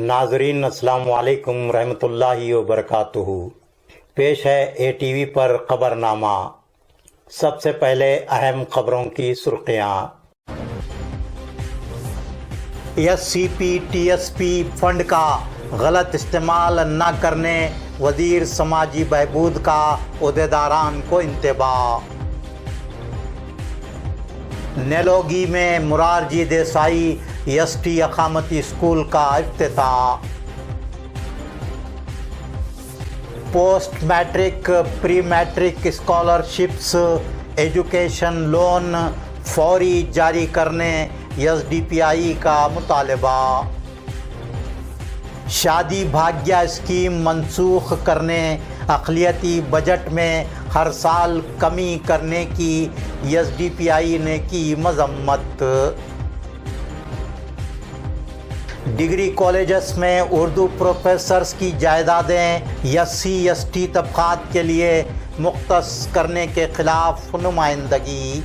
नाजरीन अस्सलाम वालेकुम रहमतुल्लाहि व बरकातुहू। पेश है ATV पर खबरनामा। सबसे पहले अहम खबरों की सुर्खियाँ। SCP-TSP फंड का गलत इस्तेमाल न करने वजीर समाजी बहबूद का ओहदेदारान को इंतबाह। नेलोगी में मुरारजी देसाई ST अकामती स्कूल का इफ्तिताह। Post matric pre matric scholarships education loan फौरी जारी करने SDPI का मुतालबा। शादी भाग्य स्कीम मनसूख करने अक़लियती बजट में हर साल कमी करने की SDPI ने की मजम्मत। डिग्री कॉलेजेस में उर्दू प्रोफेसर्स की जायदादें SC/ST तबक़ात के लिए मुख्तस करने के ख़िलाफ़ नुमाइंदगी।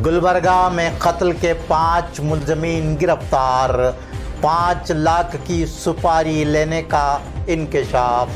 गुलबर्गा में कत्ल के 5 मुल्ज़मीन गिरफ्तार, 5 लाख की सुपारी लेने का इंकशाफ।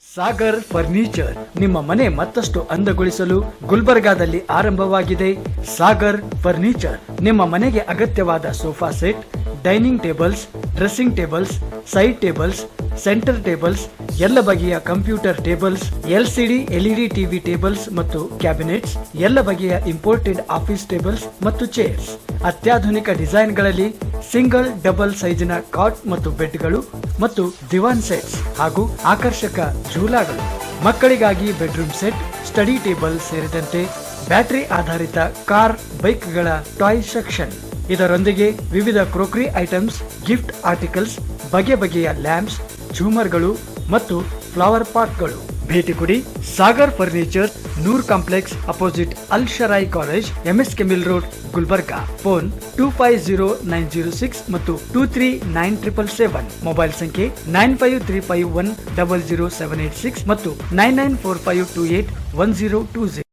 ಸಾಗರ್ ಫರ್ನಿಚರ್ ನಿಮ್ಮ ಮನೆ ಮತ್ತಷ್ಟು ಅಂದಗೊಳಿಸಲು ಗುಲ್ಬರ್ಗಾದಲ್ಲಿ ಆರಂಭವಾಗಿದೆ. ಸಾಗರ್ ಫರ್ನಿಚರ್ ನಿಮ್ಮ ಮನೆಗೆ ಅಗತ್ಯವಾದ sofa set, dining tables, dressing tables, side tables, centre tables, ಎಲ್ಲ ಬಗೆಯ computer tables, LCD LED TV tables ಮತ್ತು ಕ್ಯಾಬಿನೆಟ್ಸ್, ಎಲ್ಲ ಬಗೆಯ ಇಂಪೋರ್ಟೆಡ್ ಆಫೀಸ್ ಟೇಬಲ್ಸ್ ಮತ್ತು ಚೇರ್ಸ್, ಅತ್ಯಾಧುನಿಕ ಡಿಸೈನ್ಗಳಲ್ಲಿ ಸಿಂಗಲ್ ಡಬಲ್ ಸೈಜಿನ ಕಾಟ್ ಮತ್ತು ಬೆಡ್ಗಳು ಮತ್ತು ದಿವಾನ್ ಸೆಟ್ಸ್ ಹಾಗೂ ಆಕರ್ಷಕ ಝೂಲಾಗಳು, ಮಕ್ಕಳಿಗಾಗಿ ಬೆಡ್ರೂಮ್ ಸೆಟ್, ಸ್ಟಡಿ ಟೇಬಲ್ ಸೇರಿದಂತೆ ಬ್ಯಾಟರಿ ಆಧಾರಿತ ಕಾರ್ ಬೈಕ್ಗಳ ಟಾಯ್ ಸೆಕ್ಷನ್. ಇದರೊಂದಿಗೆ ವಿವಿಧ ಕ್ರೋಕರಿ ಐಟಮ್ಸ್, ಗಿಫ್ಟ್ ಆರ್ಟಿಕಲ್ಸ್, ಬಗೆ ಬಗೆಯ ಲ್ಯಾಂಪ್ಸ್, ಝೂಮರ್ಗಳು ಮತ್ತು ಫ್ಲವರ್ ಪಾಟ್ಗಳು. ಭೇಟಿ ಕೊಡಿ Sagar furniture, Noor complex opposite Al Sharai college, MSK mill road, Gulbarga. Phone 250906 ಮತ್ತು 239777. ಮೊಬೈಲ್ ಸಂಖ್ಯೆ 9535100786 ಮತ್ತು 9945281020.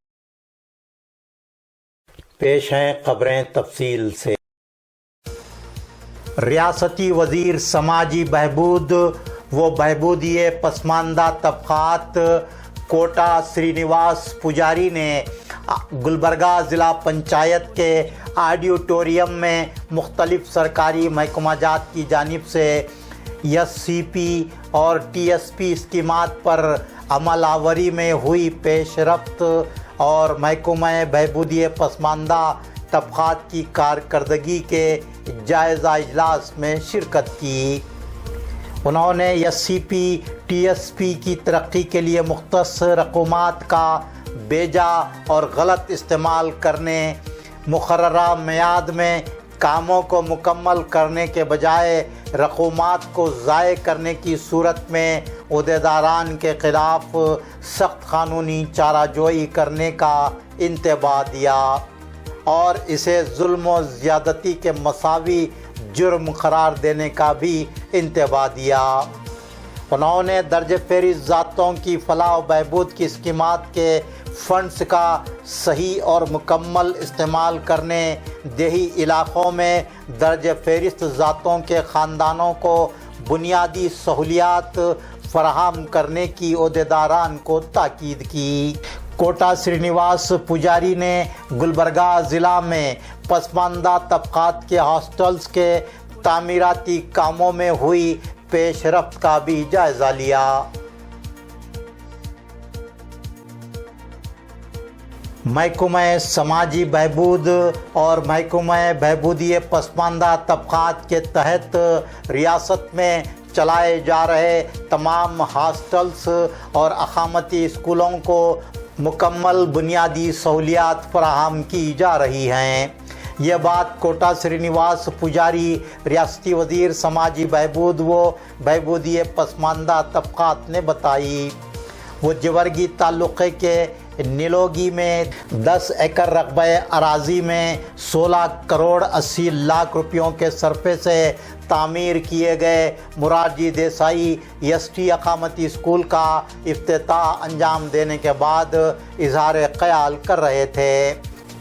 पेश हैं खबरें तफसील से। रियासती वजीर समाजी बहबूद व बहबूदिये पसमानदा तबक़ात कोटा श्रीनिवास पुजारी ने गुलबर्गा ज़िला पंचायत के ऑडिटोरियम में मुख्तलिफ सरकारी महकमाजात की जानिब से SCP और TSP स्कीमात पर अमल आवरी में हुई पेशरफ्त और महकमा बहबूदिये पसमानदा तबक़ात की कारकर्दगी के जायज़ा इजलास में शिरकत की। उन्होंने SCP-TSP की तरक्की के लिए मुख्तस रकूमात का बेजा और गलत इस्तेमाल करने, मुकर्ररा मियाद में कामों को मुकम्मल करने के बजाय रकूमात को ज़ाय करने की सूरत में ओहदेदारान के ख़िलाफ़ सख्त क़ानूनी चाराजोई करने का इंतबाह दिया और इसे जुल्म व ज़्यादती के मसावी जुर्म करार देने का भी इंतबाह दिया। उन्होंने दर्ज फेरिस्त ज़ातों की फलाह व बहबूद की स्कीमात के फंड्स का सही और मुकम्मल इस्तेमाल करने, देही इलाक़ों में दर्ज फेरिस्त ज़ातों के ख़ानदानों को बुनियादी सहूलियात फराहम करने की ओहदेदारान को ताकीद की। कोटा श्रीनिवास पुजारी ने गुलबर्गा ज़िला में पसमानदा तबक़ात के हॉस्टल्स के तामीराती कामों में हुई पेशरफ्त का भी जायज़ा लिया। महकमा समाजी बहबूद और महकमा बहबूदिये पसमानदा तबक़ात के तहत रियासत में चलाए जा रहे तमाम हॉस्टल्स और अकामती स्कूलों को मुकम्मल बुनियादी सहूलियात फराहम की जा रही हैं। ये बात कोटा श्रीनिवास पुजारी रियासती वज़ीर समाजी बहबूद व बहबूदिये पसमानदा तबक़ात ने बताई। वो जवर्गी ताल्लुक़े के नीलोगी में 10 एकड़ रकबे अराज़ी में 16 करोड़ 80 लाख रुपयों के सरफे से तामीर किए गए मुरारजी देसाई ST अकामती स्कूल का इफ्तिताह अंजाम देने के बाद इजहार ख्याल कर रहे थे।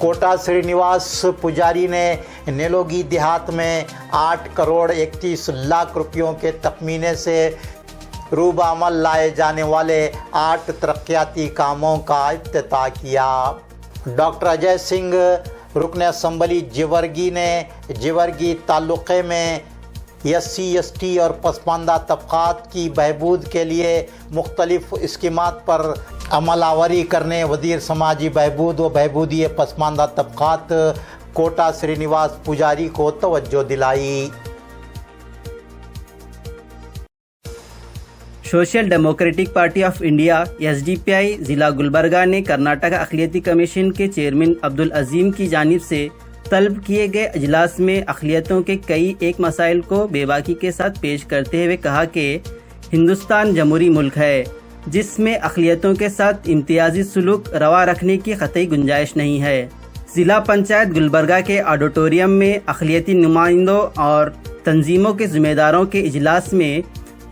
कोटा श्रीनिवास पुजारी ने नेलोगी देहात में 8 करोड़ 31 लाख रुपयों के तखमीने से रूबामल लाए जाने वाले 8 तरक्याती कामों का इफ्तिताह किया। डॉक्टर अजय सिंह रुकन असम्बली जिवर्गी ने जिवर्गी तालुक़े में SC/ST और पसमानदा तबक़ात की बहबूद के लिए मुख्तलिफ़ स्कीमात पर अमलावरी करने वज़ीर समाजी बहबूद व बहबूदी पसमानदा तबक़ात कोटा श्रीनिवास पुजारी को तवज्जो दिलाई। Social democratic party of India SDPI ज़िला गुलबर्गा ने कर्नाटक अक़लियती कमीशन के चेयरमैन अब्दुल अज़ीम की जानिब से तलब किए गए अजलास में अक़लियतों के कई एक मसाइल को बेबाकी के साथ पेश करते हुए कहा कि हिंदुस्तान जमहूरी मुल्क है जिसमें अक़लियतों के साथ इम्तियाजी सलूक रवा रखने की क़तई गुंजाइश नहीं है। ज़िला पंचायत गुलबर्गा के ऑडिटोरियम में अक़लियती नुमाइंदों और तंजीमों के ज़िम्मेदारों के इजलास में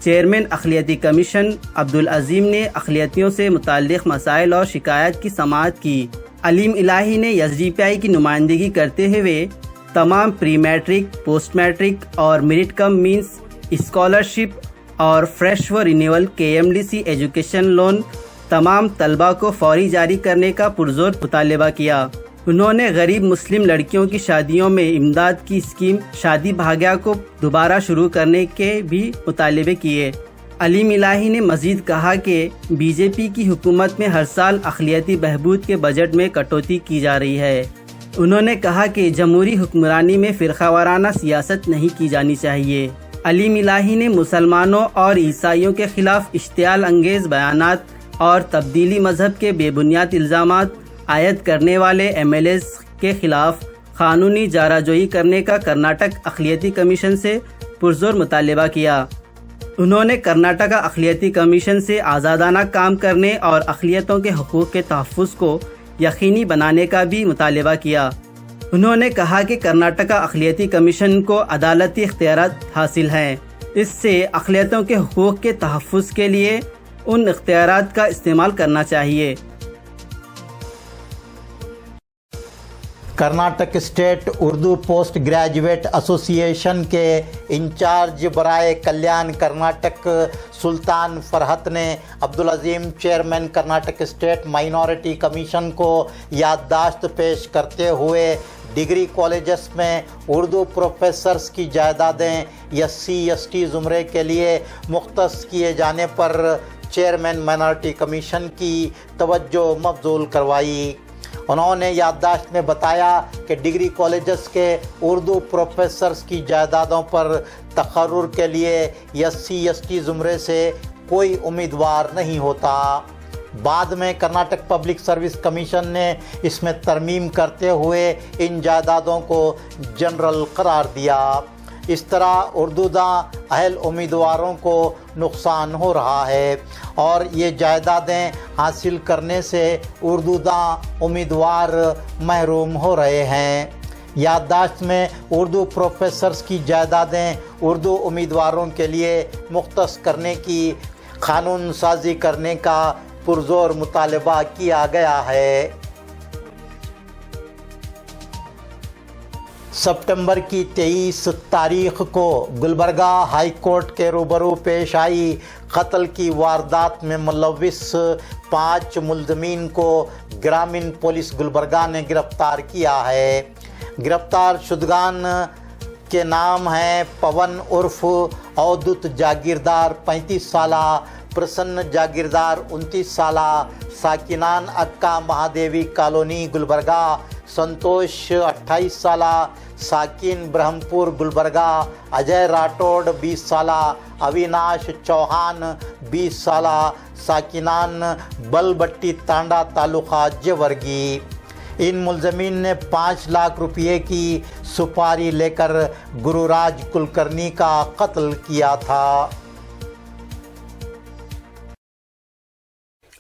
चेयरमैन अक़लियती कमीशन अब्दुल अज़ीम ने अक़लियतियों से मुताल्लिक़ मसाइल और शिकायत की समाअत की। अलीम इलाही ने SDPI की नुमाइंदगी करते हुए तमाम प्री मैट्रिक, पोस्ट मैट्रिक और मेरिट कम मींस स्कॉलरशिप और फ्रेश व रिन्यूअल KMDC एजुकेशन लोन तमाम तलबा को फौरी जारी करने का पुरजोर मुतालबा किया। उन्होंने गरीब मुस्लिम लड़कियों की शादियों में इमदाद की स्कीम शादी भाग्य को दोबारा शुरू करने के भी मुतालबे किए। अलीम इलाही ने मजीद कहा कि BJP की हुकूमत में हर साल अक़लियती बहबूद के बजट में कटौती की जा रही है। उन्होंने कहा कि जमहूरी हुक्मरानी में फ़िरक़ावाराना सियासत नहीं की जानी चाहिए। अलीम इलाही ने मुसलमानों और ईसाइयों के खिलाफ इश्तियाल अंगेज़ बयानात और तब्दीली मजहब के बेबुनियाद इल्ज़ामात आयद करने वाले MLAs के खिलाफ कानूनी जाराजोई करने का कर्नाटक अक़लियती कमीशन से पुरजोर मुतालबा किया। उन्होंने कर्नाटक अक़लियती कमीशन से आज़ादाना काम करने और अक़लियतों के हकूक़ के तहफ़्फ़ुज़ को यकीनी बनाने का भी मुतालबा किया। उन्होंने कहा कि कर्नाटक अक़लियती कमीशन को अदालती इख्तियारात हासिल हैं। इससे अक़लियतों के हकूक़ के तहफ़्फ़ुज़ के लिए उन इख्तियारात का इस्तेमाल करना चाहिए। Karnataka state Urdu post graduate association के इंचार्ज बराए कल्याण कर्नाटक सुल्तान फरहत ने Abdul Azeem chairman Karnataka state minority commission को याददाश्त पेश करते हुए डिग्री कॉलेजेस में उर्दू प्रोफेसर्स की जायदादें SC/ST ज़ुमरे के लिए मुख्तस किए जाने पर चेयरमैन माइनॉरिटी कमीशन की तवज्जो मबजूल करवाई। उन्होंने याददाश्त में बताया कि डिग्री कॉलेजेस के उर्दू प्रोफेसर्स की जायदादों पर तकर्रुर के लिए SC/ST ज़ुमरे से कोई उम्मीदवार नहीं होता। बाद में कर्नाटक पब्लिक सर्विस कमीशन ने इसमें तरमीम करते हुए इन जायदादों को जनरल करार दिया। इस तरह उर्दूदां अहल उम्मीदवारों को नुकसान हो रहा है और ये जायदादें हासिल करने से उर्दूदां उम्मीदवार महरूम हो रहे हैं। याददाश्त में उर्दू प्रोफेसर्स की जायदादें उर्दू उम्मीदवारों के लिए मुख्तस करने की कानून साजी करने का पुरजोर मुतालबा किया गया है। सितंबर की 23 तारीख को गुलबर्गा हाई कोर्ट के रूबरू पेश आई कत्ल की वारदात में मुलव्विस 5 मुल्ज़मीन को ग्रामीण पुलिस गुलबर्गा ने गिरफ्तार किया है। गिरफ्तार शुदगान के नाम हैं पवन उर्फ अवधूत जागीरदार 35 साला, प्रसन्न जागीरदार 29 साला, साकिनान अक्का महादेवी कॉलोनी गुलबर्गा, संतोष 28 साला, साकिन ब्रह्मपुर गुलबर्गा, अजय राठौड़ 20 साला, अविनाश चौहान 20 साला, साकिनान बलबट्टी तांडा तालुका जवर्गी। इन मुल्ज़मीन ने 5 लाख रुपये की सुपारी लेकर गुरुराज कुलकर्णी का कत्ल किया था।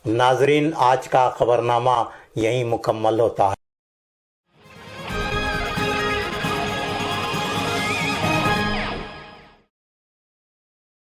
नाजरीन, आज का खबरनामा यहीं मुकम्मल होता है।